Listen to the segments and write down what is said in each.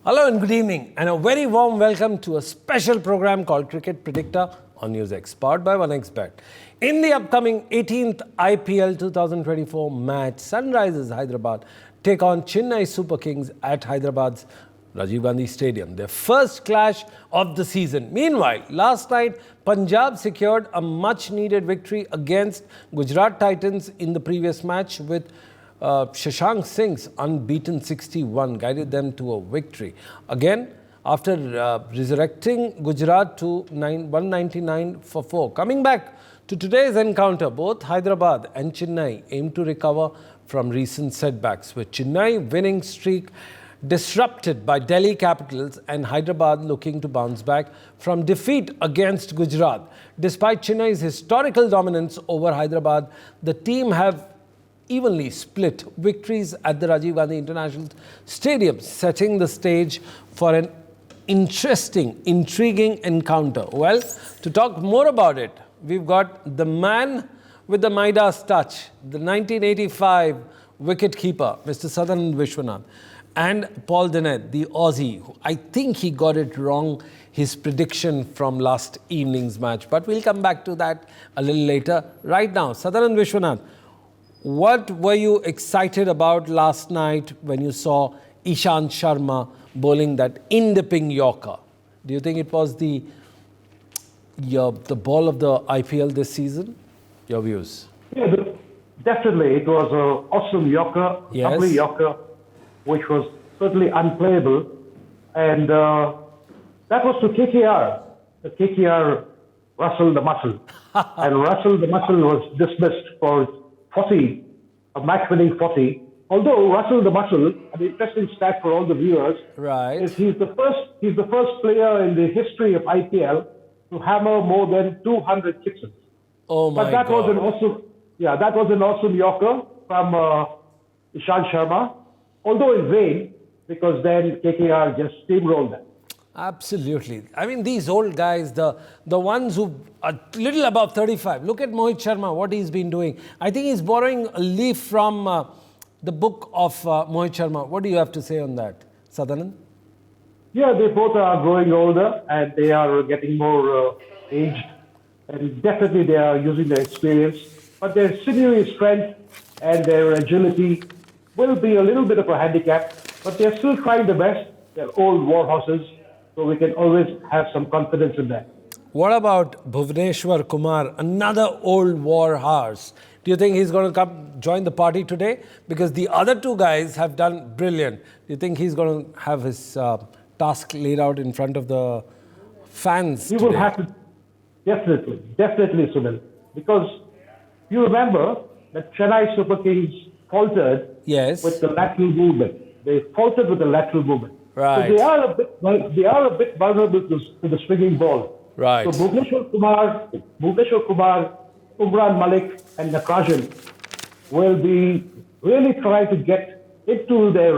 Hello and good evening, and a very warm welcome to a special program called Cricket Predicta on NewsX, powered by 1xBet. In the upcoming 18th IPL 2024 match, Sunrisers Hyderabad take on Chennai Super Kings at Hyderabad's Rajiv Gandhi Stadium, their first clash of the season. Meanwhile, last night, Punjab secured a much-needed victory against Gujarat Titans in the previous match with Shashank Singh's unbeaten 61 guided them to a victory. Again, after resurrecting Gujarat to 199 for 4. Coming back to today's encounter, both Hyderabad and Chennai aim to recover from recent setbacks, with Chennai winning streak disrupted by Delhi Capitals and Hyderabad looking to bounce back from defeat against Gujarat. Despite Chennai's historical dominance over Hyderabad, the team have evenly split victories at the Rajiv Gandhi International Stadium, setting the stage for an interesting, intriguing encounter. Well, to talk more about it, we've got the man with the Midas touch, the 1985 wicket-keeper, Mr. Sadanand Vishwanath, and Paul Dennett, the Aussie. I think he got it wrong, his prediction from last evening's match. But we'll come back to that a little later. Right now, Sadanand Vishwanath, what were you excited about last night when you saw Ishant Sharma bowling that in-dipping Yorker? Do you think it was the ball of the IPL this season? Your views? Yeah, definitely. It was an awesome Yorker, yes. Lovely Yorker, which was certainly unplayable. And that was to KKR. The KKR Russell the Muscle. And Russell the Muscle was dismissed for 40, a match-winning 40. Although Russell the Muscle, an interesting stat for all the viewers, right, is he's the first player in the history of IPL to hammer more than 200 sixes. Oh my But that God. was an awesome Yorker from Ishant Sharma, although in vain, because then KKR just steamrolled them. Absolutely. I mean, these old guys, the ones who are little above 35. Look at Mohit Sharma, what he's been doing. I think he's borrowing a leaf from the book of Mohit Sharma. What do you have to say on that, Sadanand? Yeah, they both are growing older and they are getting more aged. And definitely they are using their experience. But their sinewy strength and their agility will be a little bit of a handicap. But they're still trying their best. They're old war horses. So we can always have some confidence in that. What about Bhuvneshwar Kumar, another old war horse? Do you think he's going to come join the party today? Because the other two guys have done brilliant. Do you think he's going to have his task laid out in front of the fans He today? will have to, definitely, Sunil. Because you remember that Chennai Super Kings faltered Yes. with the lateral movement. They faltered with the lateral movement. Right. So they are a bit vulnerable to the swinging ball. Right. So Bhuvneshwar Kumar, Umran Malik, and Nakajan will be really trying to get into their,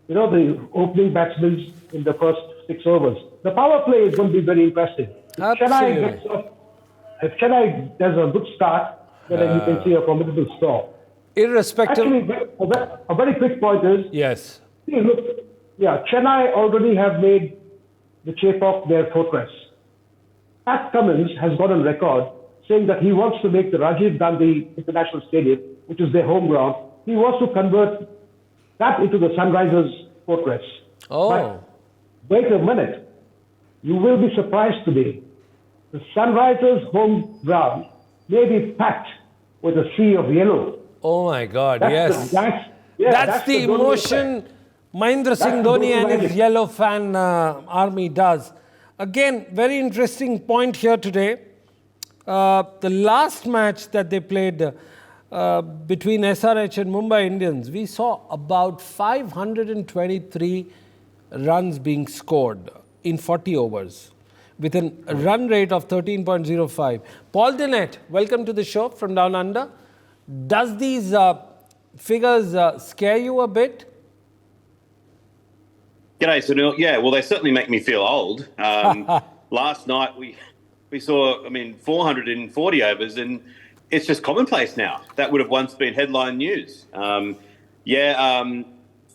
the opening batsmen in the first 6 overs. The power play is going to be very interesting. Absolutely. If Chennai does a good start, then you can see a formidable score. Irrespective. Actually, a very quick point is, Yes. see, look, Chennai already have made the Chepauk their fortress. Pat Cummins has got on record saying that he wants to make the Rajiv Gandhi International Stadium, which is their home ground, he wants to convert that into the Sunrisers fortress. Oh. But wait a minute. You will be surprised today. The Sunrisers home ground may be packed with a sea of yellow. Oh my God, That's yes. the That's the emotion Mahendra Singh Dhoni and his yellow fan army does. Again, very interesting point here today. The last match that they played between SRH and Mumbai Indians, we saw about 523 runs being scored in 40 overs with a run rate of 13.05. Paul Dennett, welcome to the show from Down Under. Does these figures scare you a bit? G'day, Sunil. Yeah, well, they certainly make me feel old. Last night we saw, 440 overs, and it's just commonplace now. That would have once been headline news.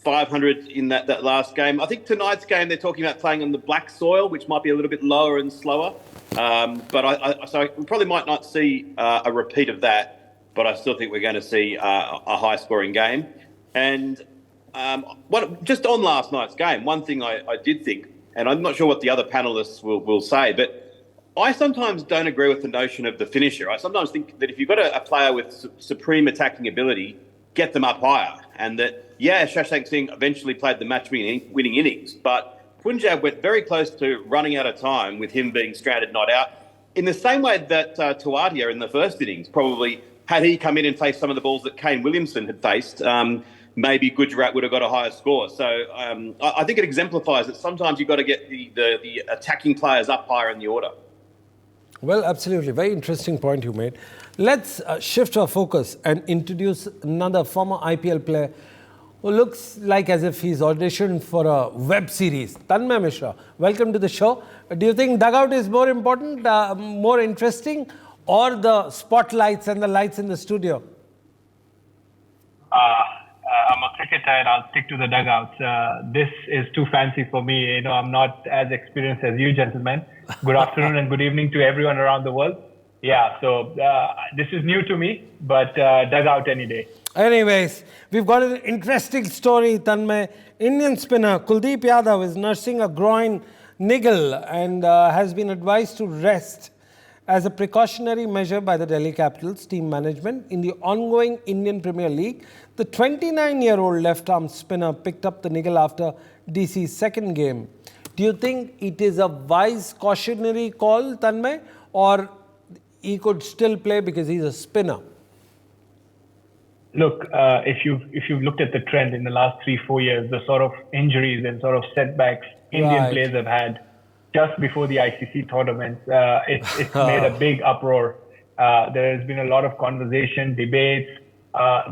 500 in that last game. I think tonight's game they're talking about playing on the black soil, which might be a little bit lower and slower. So we probably might not see a repeat of that, but I still think we're going to see a high-scoring game. And just on last night's game, one thing I did think, and I'm not sure what the other panellists will say, but I sometimes don't agree with the notion of the finisher. I sometimes think that if you've got a player with supreme attacking ability, get them up higher. And that, Shashank Singh eventually played the match-winning innings, but Punjab went very close to running out of time with him being stranded not out. In the same way that Tawadia in the first innings, probably had he come in and faced some of the balls that Kane Williamson had faced, maybe Gujarat would have got a higher score. So I think it exemplifies that sometimes you've got to get the attacking players up higher in the order. Well, absolutely. Very interesting point you made. Let's shift our focus and introduce another former IPL player who looks like as if he's auditioned for a web series. Tanmay Mishra, welcome to the show. Do you think dugout is more important, more interesting, or the spotlights and the lights in the studio? I'm a cricketer and I'll stick to the dugouts. This is too fancy for me. I'm not as experienced as you gentlemen. Good afternoon and good evening to everyone around the world. Yeah, so this is new to me, but dugout any day. Anyways, we've got an interesting story, Tanmay. Indian spinner Kuldeep Yadav is nursing a groin niggle and has been advised to rest as a precautionary measure by the Delhi Capitals team management in the ongoing Indian Premier League. The 29-year-old left-arm spinner picked up the niggle after DC's second game. Do you think it is a wise cautionary call, Tanmay, or he could still play because he's a spinner? Look, if you've looked at the trend in the last 3-4 years, the sort of injuries and sort of setbacks Indian players have had just before the ICC tournaments, it's made a big uproar. There has been a lot of conversation, debates.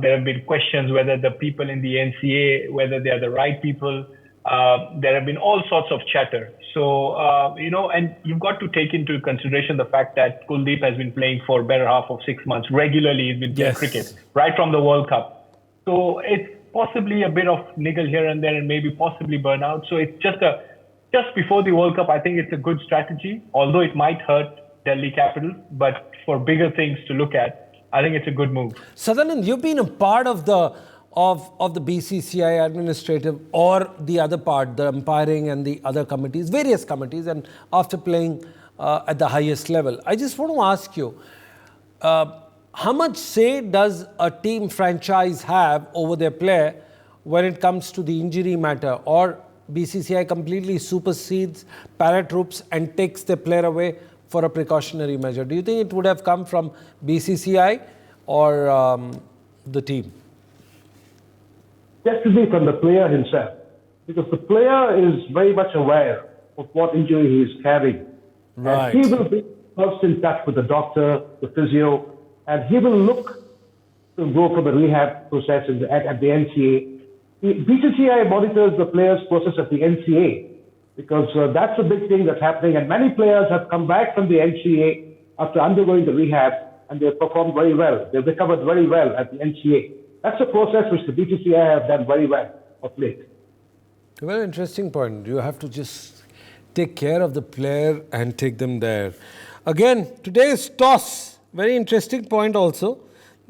There have been questions whether the people in the NCA, whether they are the right people. There have been all sorts of chatter. So, and you've got to take into consideration the fact that Kuldeep has been playing for better half of 6 months. Regularly, he's been playing cricket, right from the World Cup. So it's possibly a bit of niggle here and there and maybe possibly burnout. So it's just before the World Cup, I think it's a good strategy, although it might hurt Delhi Capitals. But for bigger things to look at, I think it's a good move. Sadanand, you've been a part of the BCCI administrative or the other part, the umpiring and the other committees, various committees, and after playing at the highest level. I just want to ask you, how much say does a team franchise have over their player when it comes to the injury matter, or BCCI completely supersedes paratroops and takes the player away for a precautionary measure? Do you think it would have come from BCCI or the team? Definitely from the player himself, because the player is very much aware of what injury he is carrying. Right. And he will be first in touch with the doctor, the physio, and he will look to go for the rehab process at the NCA. The BCCI monitors the players' process at the NCA, because that's a big thing that's happening. And many players have come back from the NCA after undergoing the rehab, and they've performed very well. They've recovered very well at the NCA. That's a process which the BCCI have done very well of late. Well, interesting point. You have to just take care of the player and take them there. Again, today's toss, very interesting point also.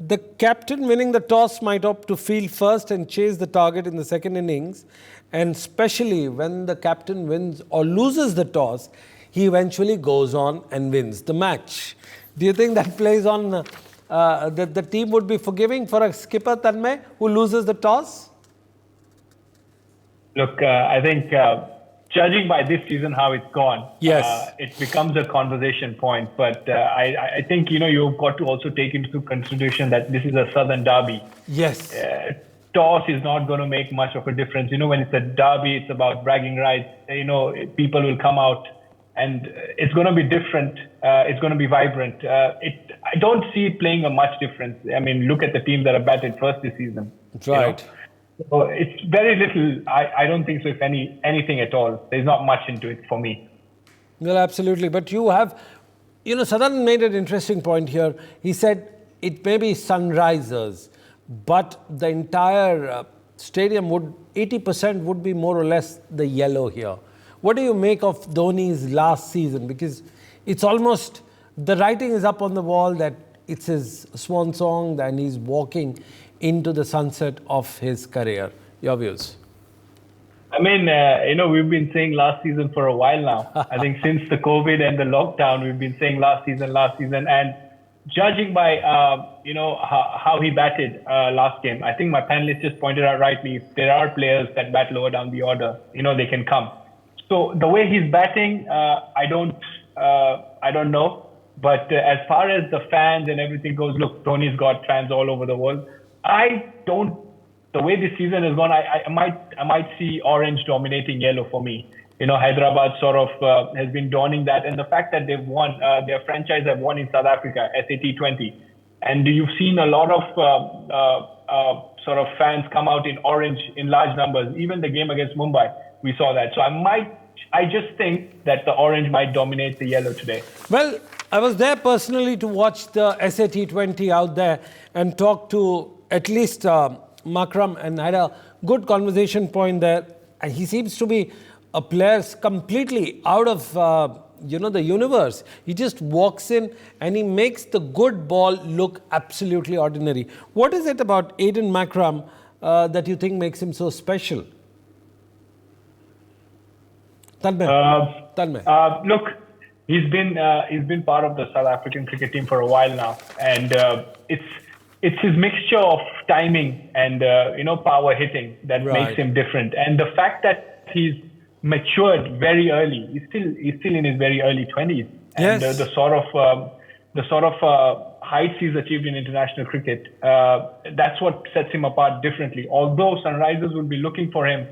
The captain winning the toss might opt to field first and chase the target in the second innings. And especially when the captain wins or loses the toss, he eventually goes on and wins the match. Do you think that plays on that the team would be forgiving for a skipper, Tanmay, who loses the toss? Look, I think judging by this season how it's gone, it becomes a conversation point. But I think, you've got to also take into consideration that this is a Southern derby. Yes. Toss is not going to make much of a difference. When it's a derby, it's about bragging rights. People will come out and it's going to be different. It's going to be vibrant. I don't see it playing a much difference. I mean, look at the teams that have batted first this season. That's right. So it's very little. I don't think so, if anything at all. There's not much into it for me. Well, absolutely. But you have, Sadan made an interesting point here. He said it may be Sunrisers, but the entire stadium would 80% would be more or less the yellow here. What do you make of Dhoni's last season? Because it's almost, the writing is up on the wall that it's his swan song and he's walking into the sunset of his career. Your views? I mean, we've been saying last season for a while now. I think since the COVID and the lockdown, we've been saying last season. And judging by, how he batted last game, I think my panelists just pointed out rightly, if there are players that bat lower down the order, they can come. So the way he's batting, I don't know. But as far as the fans and everything goes, look, Dhoni's got fans all over the world. The way this season has gone, I might see orange dominating yellow for me. Hyderabad sort of has been donning that, and the fact that they've won, their franchise have won in South Africa, SAT20, and you've seen a lot of sort of fans come out in orange in large numbers. Even the game against Mumbai, we saw that. So I just think that the orange might dominate the yellow today. Well, I was there personally to watch the SAT20 out there and talk to at least Makram, and had a good conversation point there. And he seems to be a player completely out of the universe. He just walks in and he makes the good ball look absolutely ordinary. What is it about Aiden Makram that you think makes him so special? Tanmay. Look, he's been part of the South African cricket team for a while now, and it's his mixture of timing and power hitting that makes him different. And the fact that he's matured very early, he's still in his very early 20s, and the sort of heights he's achieved in international cricket, that's what sets him apart differently. Although Sunrisers will be looking for him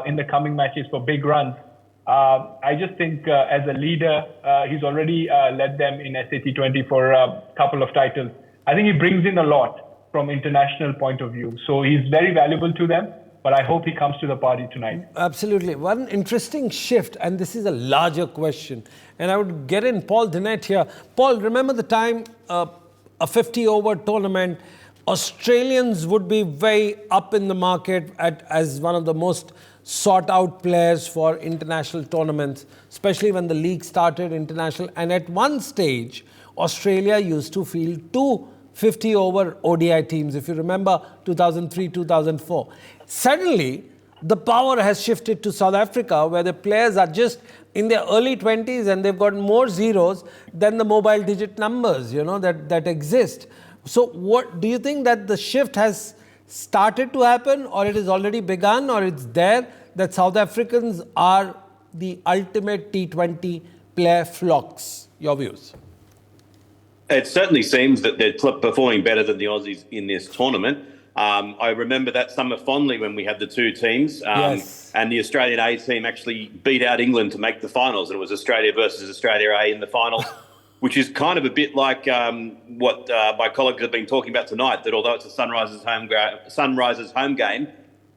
in the coming matches for big runs, I just think as a leader, he's already led them in SAT20 for a couple of titles. I think he brings in a lot from international point of view. So he's very valuable to them, but I hope he comes to the party tonight. Absolutely. One interesting shift, and this is a larger question, and I would get in Paul Dinette here. Paul, remember the time a 50-over tournament, Australians would be very up in the market as one of the most sought-out players for international tournaments, especially when the league started international. And at one stage, Australia used to field two 50-over ODI teams, if you remember 2003, 2004. Suddenly, the power has shifted to South Africa, where the players are just in their early 20s and they've got more zeros than the mobile digit numbers, that exist. So what do you think, that the shift has started to happen, or it has already begun, or it's there, that South Africans are the ultimate T20 player flocks? Your views? It certainly seems that they're performing better than the Aussies in this tournament. I remember that summer fondly when we had the two teams, and the Australian A team actually beat out England to make the finals, and it was Australia versus Australia A in the finals, which is kind of a bit like what my colleagues have been talking about tonight, that although it's a Sunrisers home game,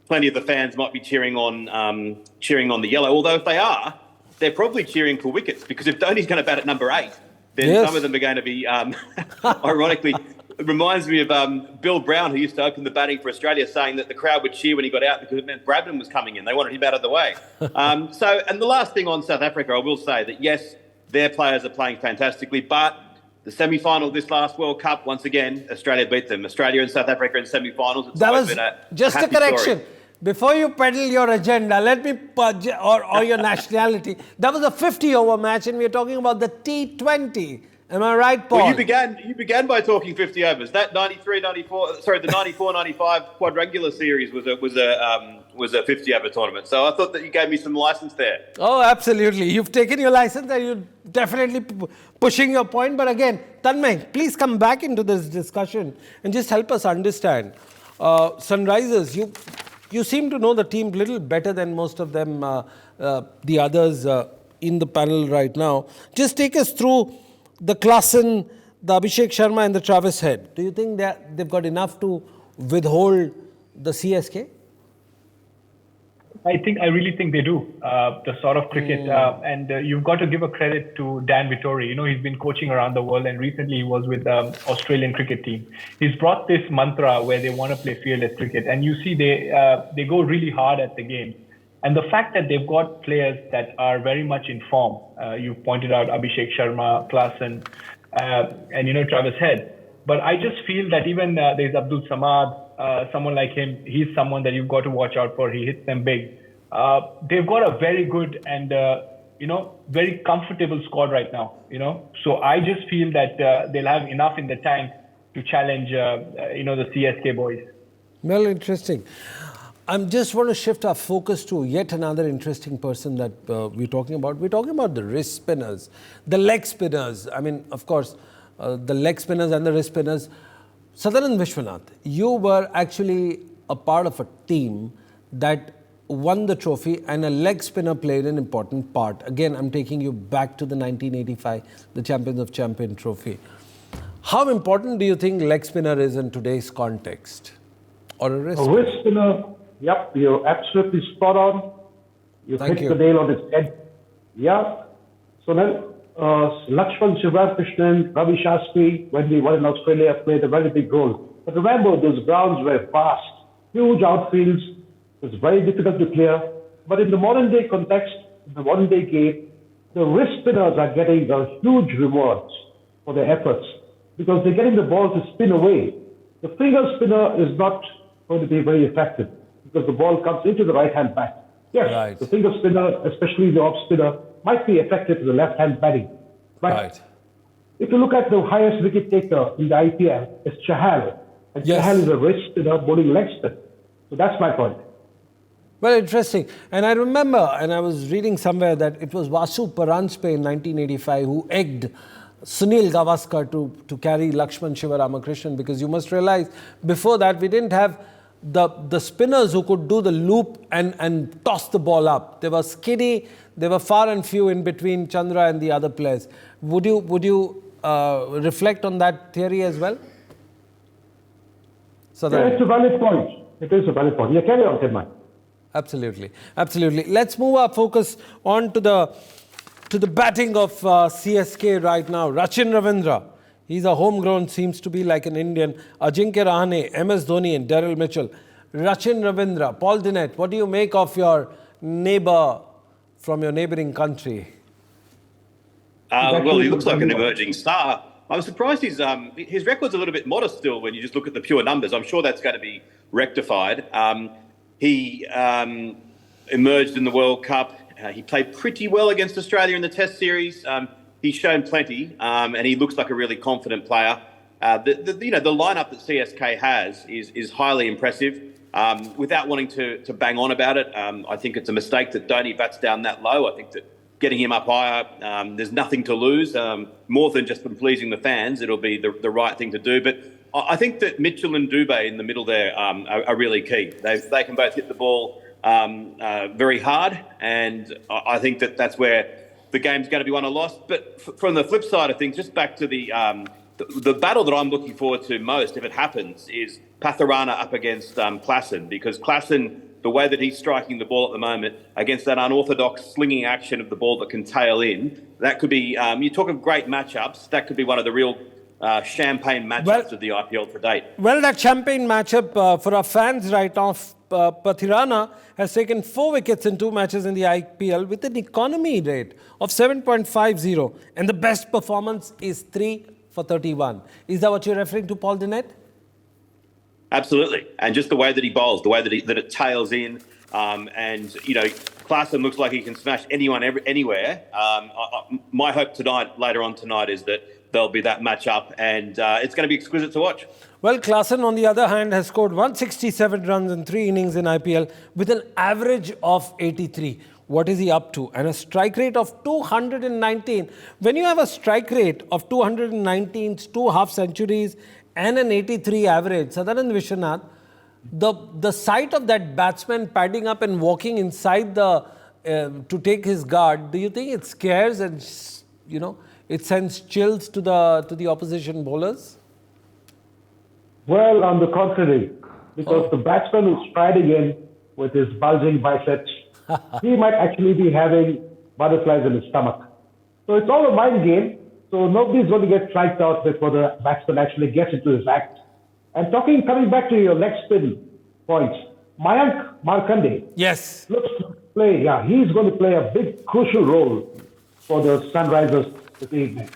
plenty of the fans might be cheering on the yellow, although if they are, they're probably cheering for wickets, because if Dhoni's going to bat at number 8, then some of them are going to be, ironically, it reminds me of Bill Brown, who used to open the batting for Australia, saying that the crowd would cheer when he got out because it meant Bradman was coming in. They wanted him out of the way. And the last thing on South Africa, I will say that, yes, their players are playing fantastically, but the semi-final of this last World Cup, once again, Australia beat them. Australia and South Africa in semi-finals. It's that was been just a correction. Story. Before you peddle your agenda, let me, or your nationality, that was a 50-over match, and we're talking about the T20. Am I right, Paul? Well, you began by talking 50 overs. That 94-95 quadrangular series was a 50-over tournament. So I thought that you gave me some license there. Oh, absolutely. You've taken your license and you're definitely pushing your point. But again, Tanmay, please come back into this discussion and just help us understand. Sunrisers, you seem to know the team a little better than most of them, the others in the panel right now. Just take us through the Klassen, the Abhishek Sharma and the Travis Head. Do you think that they've got enough to withhold the CSK? I really think they do. The sort of cricket, and you've got to give a credit to Dan Vittori. You know, he's been coaching around the world, and recently he was with Australian cricket team. He's brought this mantra where they want to play fearless cricket, and you see they go really hard at the game. And the fact that they've got players that are very much in form. You pointed out Abhishek Sharma, Klaasen, and Travis Head. But I just feel that even there's Abdul Samad. Someone like him, he's someone that you've got to watch out for. He hits them big. They've got a very good and very comfortable squad right now. So I just feel that they'll have enough in the tank to challenge the CSK boys. Well, interesting. I just want to shift our focus to yet another interesting person that we're talking about. We're talking about the wrist spinners, the leg spinners. I mean, of course, the leg spinners and the wrist spinners. Sadanan Vishwanath, you were actually a part of a team that won the trophy, and a leg spinner played an important part. Again, I'm taking you back to the 1985, the Champions of Champion trophy. How important do you think leg spinner is in today's context? Or a wrist spinner? A wrist spinner, yep, you're absolutely spot on. You hit the nail on its head. Yeah. So then, Lakshman Sivakrishnan, Ravi Shastri, when we were in Australia, played a very big role. But remember, those grounds were vast, huge outfields. It was very difficult to clear. But in the modern day context, in the modern day game, the wrist spinners are getting huge rewards for their efforts because they're getting the ball to spin away. The finger spinner is not going to be very effective because the ball comes into the right-hand bat. Yes, right. The finger spinner, especially the off spinner, might be effective to the left-hand batting. But if you look at the highest wicket taker in the IPL, it's Chahal. And Chahal is a wrist spinner bowling leg spin. So that's my point. Well, interesting. And I remember, and I was reading somewhere that it was Vasu Paranspe in 1985 who egged Sunil Gavaskar to carry Lakshman Sivaramakrishnan, because you must realize before that we didn't have the spinners who could do the loop and toss the ball up. They were skinny, they were far and few in between Chandra and the other players. Would you reflect on that theory as well? So it's a valid point. It is a valid point. Yeah, carry on, Chenmai. Absolutely. Absolutely. Let's move our focus on to the batting of CSK right now. Rachin Ravindra. He's a homegrown, seems to be like an Indian. Ajinkya Rahane, MS Dhoni and Daryl Mitchell. Rachin Ravindra. Paul Dinette, what do you make of your neighbour from your neighbouring country? Well, he looks like an emerging star. I'm surprised his record's a little bit modest still when you just look at the pure numbers. I'm sure that's going to be rectified. He emerged in the World Cup. He played pretty well against Australia in the Test series. He's shown plenty, and he looks like a really confident player. The lineup that CSK has is highly impressive. Without wanting to bang on about it, I think it's a mistake that Dhoni bats down that low. I think that getting him up higher, there's nothing to lose. More than just from pleasing the fans, it'll be the right thing to do. But I think that Mitchell and Dubé in the middle there are really key. They can both hit the ball very hard, and I think that's where the game's going to be won or lost. But from the flip side of things, just back to the battle that I'm looking forward to most, if it happens, is Patharana up against Klaasen, because Klaasen, the way that he's striking the ball at the moment against that unorthodox slinging action of the ball that can tail in, that could be, you talk of great matchups, that could be one of the real champagne matchups of the IPL to date. Well, that champagne matchup for our fans right now, Pathirana has taken 4 wickets in 2 matches in the IPL with an economy rate of 7.50, and the best performance is 3 for 31. Is that what you're referring to, Paul Dinette? Absolutely, and just the way that he bowls, the way that it tails in, and Klaasen looks like he can smash anyone anywhere. My hope later on tonight, is that there'll be that match-up, and it's going to be exquisite to watch. Well, Klaasen, on the other hand, has scored 167 runs in 3 innings in IPL with an average of 83. What is he up to? And a strike rate of 219. When you have a strike rate of 219, 2 half centuries and an 83 average, Sadanan Vishwanath, the sight of that batsman padding up and walking inside to take his guard, do you think it scares and, it sends chills to the opposition bowlers? Well, on the contrary, because the batsman is striding in with his bulging biceps, he might actually be having butterflies in his stomach. So it's all a mind game. So nobody's going to get striked out before the batsman actually gets into his act. And coming back to your leg spin points, Mayank Markande Yes. looks to play, he's going to play a big crucial role for the Sunrisers this evening.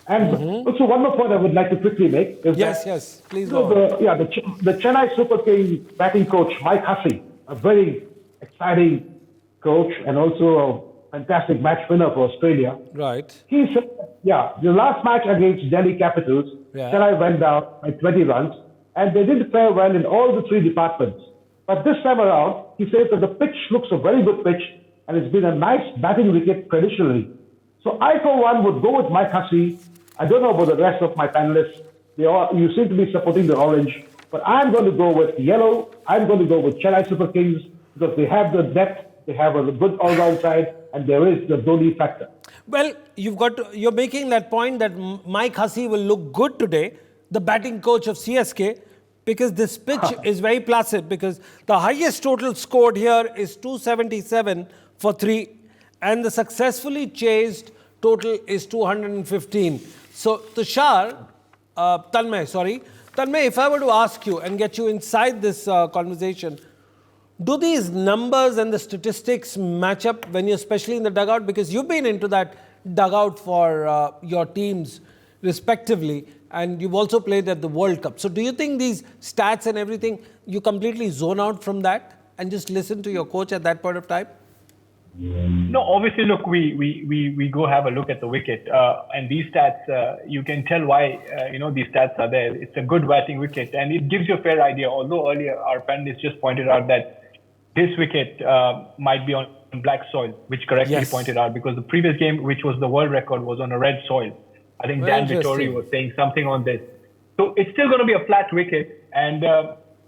And also one more point I would like to quickly make is Yes, please go on. the Chennai Super Kings batting coach, Mike Hussey, a very exciting coach and also a fantastic match winner for Australia. Right. He said, the last match against Delhi Capitals, Chennai went down by 20 runs, and they didn't fare well in all the three departments. But this time around, he says that the pitch looks a very good pitch, and it's been a nice batting wicket traditionally. So I, for one, would go with Mike Hussey. I don't know about the rest of my panelists. You seem to be supporting the orange, but I'm going to go with yellow. I'm going to go with Chennai Super Kings because they have the depth, they have a good all-round side, and there is the Dhoni factor. Well, you're making that point that Mike Hussey will look good today, the batting coach of CSK, because this pitch is very placid, because the highest total scored here is 277 for 3, and the successfully chased total is 215. So, Tanmay, if I were to ask you and get you inside this conversation, do these numbers and the statistics match up when you're especially in the dugout? Because you've been into that dugout for your teams respectively, and you've also played at the World Cup. So do you think these stats and everything, you completely zone out from that and just listen to your coach at that point of time? No, obviously, look, we go have a look at the wicket, and these stats, you can tell why, these stats are there. It's a good batting wicket, and it gives you a fair idea, although earlier our panelists just pointed out that this wicket might be on black soil, which correctly pointed out, because the previous game, which was the world record, was on a red soil. I think Dan Vittori was saying something on this. So it's still going to be a flat wicket, and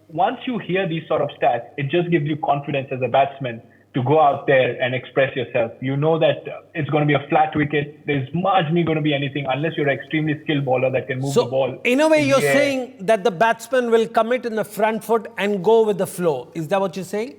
once you hear these sort of stats, it just gives you confidence as a batsman to go out there and express yourself. You know that it's going to be a flat wicket. There's marginally going to be anything unless you're an extremely skilled bowler that can move the ball. In a way, you're saying that the batsman will commit in the front foot and go with the flow. Is that what you're saying?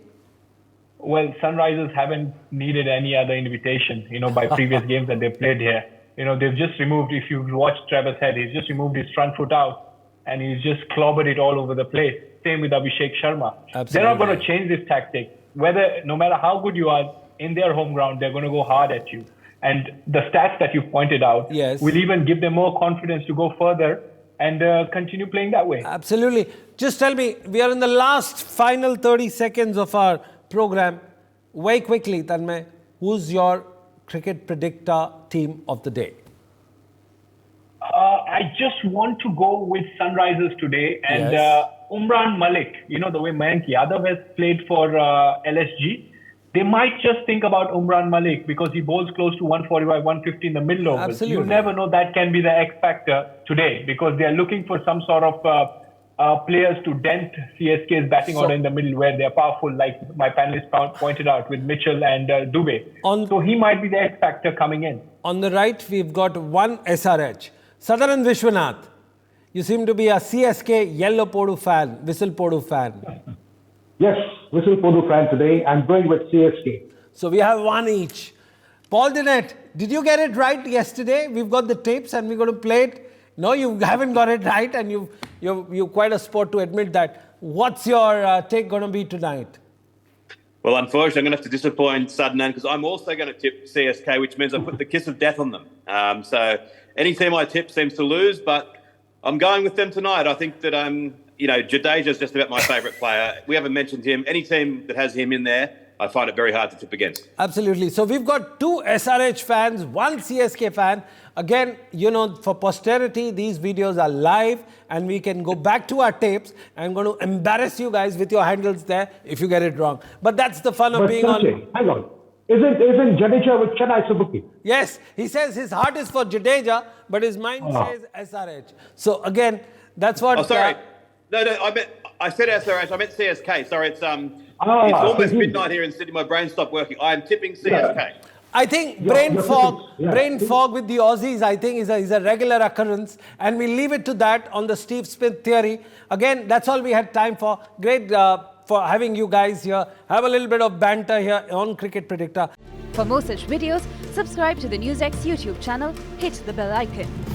Well, Sunrisers haven't needed any other invitation, by previous games that they've played here. They've just removed, if you watch Travis Head, he's just removed his front foot out and he's just clobbered it all over the place. Same with Abhishek Sharma. Absolutely. They're not going to change this tactic. No matter how good you are in their home ground, they're going to go hard at you. And the stats that you pointed out will even give them more confidence to go further and continue playing that way. Absolutely. Just tell me, we are in the last final 30 seconds of our program. Very quickly, Tanmay, who's your Cricket Predicta team of the day? I just want to go with Sunrisers today, and Umran Malik, the way Mayank Yadav has played for LSG, they might just think about Umran Malik because he bowls close to 145, 150 in the middle overs. Absolutely. You never know, that can be the X factor today because they are looking for some sort of players to dent CSK's batting order in the middle where they are powerful, like my panelists pointed out with Mitchell and Dubey. So he might be the X factor coming in. On the right, we've got one SRH. Sadaran Vishwanath, you seem to be a CSK Yellow Podu fan, Whistle Podu fan. Yes, Whistle Podu fan today. I'm going with CSK. So we have one each. Paul Dinette, did you get it right yesterday? We've got the tapes and we're going to play it. No, you haven't got it right, and you're quite a sport to admit that. What's your take going to be tonight? Well, unfortunately, I'm going to have to disappoint Sadnan because I'm also going to tip CSK, which means I put the kiss of death on them. So any team I tip seems to lose, but I'm going with them tonight. I think that Jadeja is just about my favourite player. We haven't mentioned him. Any team that has him in there, I find it very hard to tip against. Absolutely. So we've got two SRH fans, one CSK fan. Again, for posterity, these videos are live and we can go back to our tapes. I'm going to embarrass you guys with your handles there if you get it wrong. But that's the fun of being on. Hang on. Isn't Jadeja with Chennai Super Kings? Yes, he says his heart is for Jadeja, but his mind says SRH. So again, that's what... Oh, sorry. No, I said SRH. I meant CSK. Sorry, it's almost midnight here in Sydney. My brain stopped working. I am tipping CSK. Yeah. I think brain fog with the Aussies, I think, is a regular occurrence. And we leave it to that on the Steve Smith theory. Again, that's all we had time for. Great for having you guys here. Have a little bit of banter here on Cricket Predicta. For more such videos, subscribe to the NewsX YouTube channel, hit the bell icon.